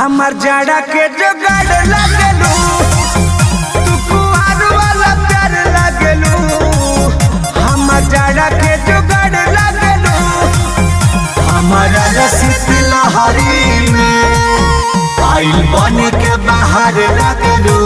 हमार जाड़ा के जुगाड़ लगलू, तू कुआर वाला प्यार लगलू। हमार जाड़ा के जुगाड़ लगलू, हमारा रसिक लहरी में आइल बन के बाहर लगलू।